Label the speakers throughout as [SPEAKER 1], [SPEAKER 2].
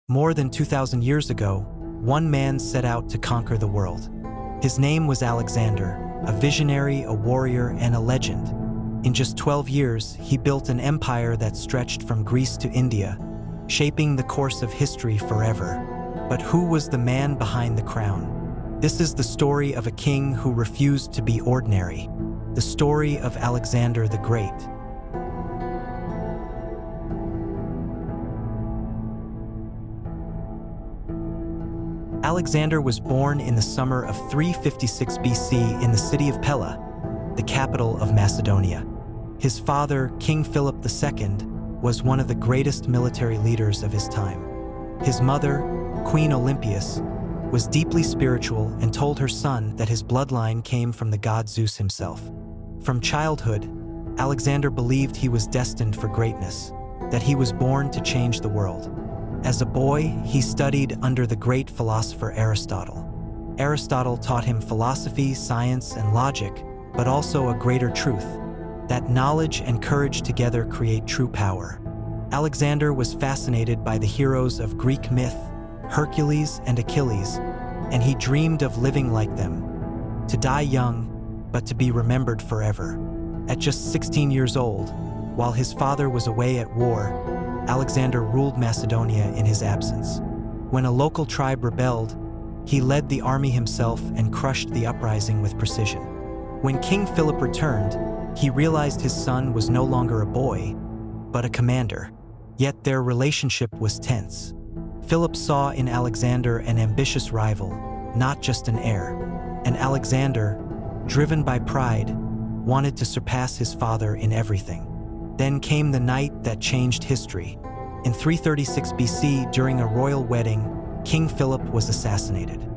[SPEAKER 1] More than 2,000 years ago, one man set out to conquer the world. His name was Alexander, a visionary, a warrior, and a legend. In just 12 years, he built an empire that stretched from Greece to India, shaping the course of history forever. But who was the man behind the crown? This is the story of a king who refused to be ordinary. The story of Alexander the Great. Alexander was born in the summer of 356 BC in the city of Pella, the capital of Macedonia. His father, King Philip II, was one of the greatest military leaders of his time. His mother, Queen Olympias, was deeply spiritual and told her son that his bloodline came from the god Zeus himself. From childhood, Alexander believed he was destined for greatness, that he was born to change the world. As a boy, he studied under the great philosopher Aristotle. Aristotle taught him philosophy, science, and logic, but also a greater truth, that knowledge and courage together create true power. Alexander was fascinated by the heroes of Greek myth, Hercules and Achilles, and he dreamed of living like them, to die young, but to be remembered forever. At just 16 years old, while his father was away at war, Alexander ruled Macedonia in his absence. When a local tribe rebelled, he led the army himself and crushed the uprising with precision. When King Philip returned, he realized his son was no longer a boy, but a commander. Yet their relationship was tense. Philip saw in Alexander an ambitious rival, not just an heir. And Alexander, driven by pride, wanted to surpass his father in everything. Then came the night that changed history. In 336 BC, during a royal wedding, King Philip was assassinated.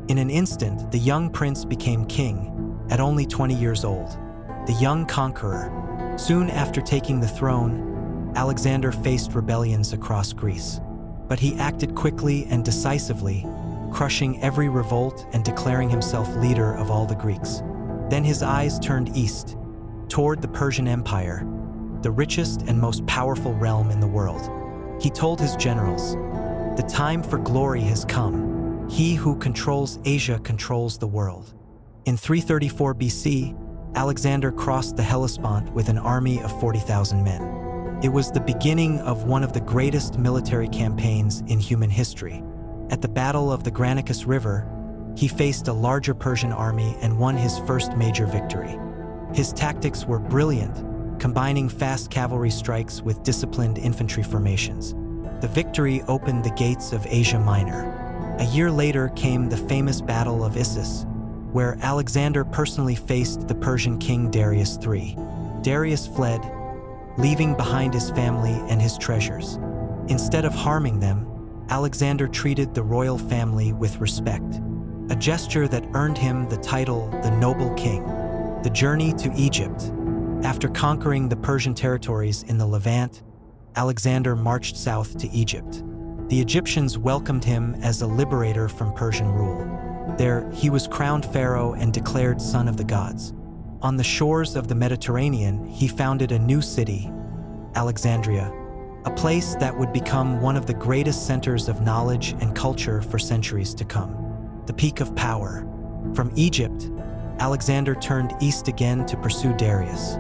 [SPEAKER 1] In an instant, the young prince became king, at only 20 years old. The young conqueror. Soon after taking the throne, Alexander faced rebellions across Greece. But he acted quickly and decisively, crushing every revolt and declaring himself leader of all the Greeks. Then his eyes turned east, toward the Persian Empire, the richest and most powerful realm in the world. He told his generals, "The time for glory has come. He who controls Asia controls the world." In 334 BC, Alexander crossed the Hellespont with an army of 40,000 men. It was the beginning of one of the greatest military campaigns in human history. At the Battle of the Granicus River, he faced a larger Persian army and won his first major victory. His tactics were brilliant, combining fast cavalry strikes with disciplined infantry formations. The victory opened the gates of Asia Minor. A year later came the famous Battle of Issus, where Alexander personally faced the Persian king Darius III. Darius fled, leaving behind his family and his treasures. Instead of harming them, Alexander treated the royal family with respect, a gesture that earned him the title the Noble King. The journey to Egypt. After conquering the Persian territories in the Levant, Alexander marched south to Egypt. The Egyptians welcomed him as a liberator from Persian rule. There, he was crowned pharaoh and declared son of the gods. On the shores of the Mediterranean, he founded a new city, Alexandria, a place that would become one of the greatest centers of knowledge and culture for centuries to come. The peak of power. From Egypt, Alexander turned east again to pursue Darius.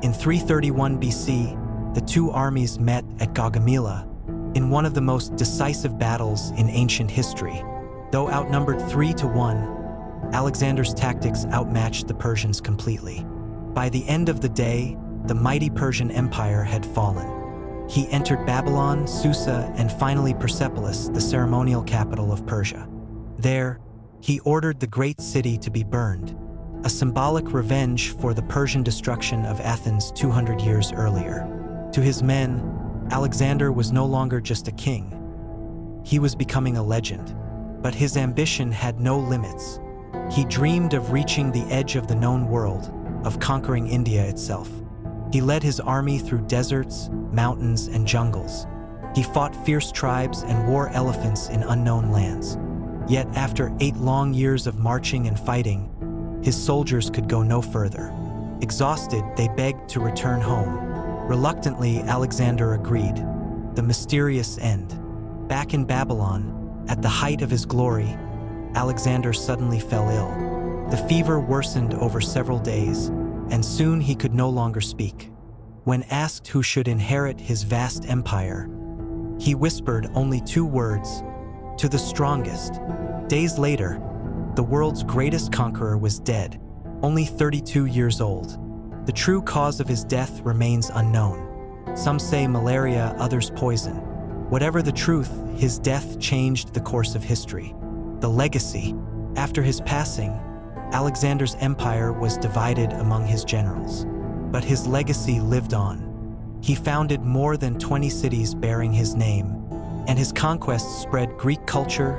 [SPEAKER 1] In 331 BC, the two armies met at Gaugamela in one of the most decisive battles in ancient history. Though outnumbered 3-1, Alexander's tactics outmatched the Persians completely. By the end of the day, the mighty Persian Empire had fallen. He entered Babylon, Susa, and finally Persepolis, the ceremonial capital of Persia. There, he ordered the great city to be burned, a symbolic revenge for the Persian destruction of Athens 200 years earlier. To his men, Alexander was no longer just a king. He was becoming a legend. But his ambition had no limits. He dreamed of reaching the edge of the known world, of conquering India itself. He led his army through deserts, mountains, and jungles. He fought fierce tribes and wore elephants in unknown lands. Yet after 8 long years of marching and fighting, his soldiers could go no further. Exhausted, they begged to return home. Reluctantly, Alexander agreed. The mysterious end. Back in Babylon, at the height of his glory, Alexander suddenly fell ill. The fever worsened over several days, and soon he could no longer speak. When asked who should inherit his vast empire, he whispered only two words: "To the strongest." Days later, the world's greatest conqueror was dead, only 32 years old. The true cause of his death remains unknown. Some say malaria, others poison. Whatever the truth, his death changed the course of history. The legacy: after his passing, Alexander's empire was divided among his generals. But his legacy lived on. He founded more than 20 cities bearing his name, and his conquests spread Greek culture,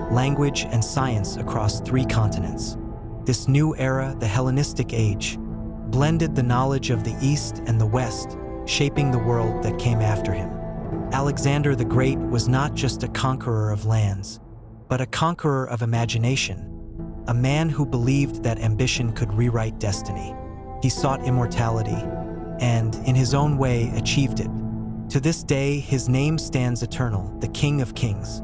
[SPEAKER 1] language, and science across 3 continents. This new era, the Hellenistic Age, blended the knowledge of the East and the West, shaping the world that came after him. Alexander the Great was not just a conqueror of lands, but a conqueror of imagination, a man who believed that ambition could rewrite destiny. He sought immortality, and, in his own way, achieved it. To this day, his name stands eternal, the King of Kings.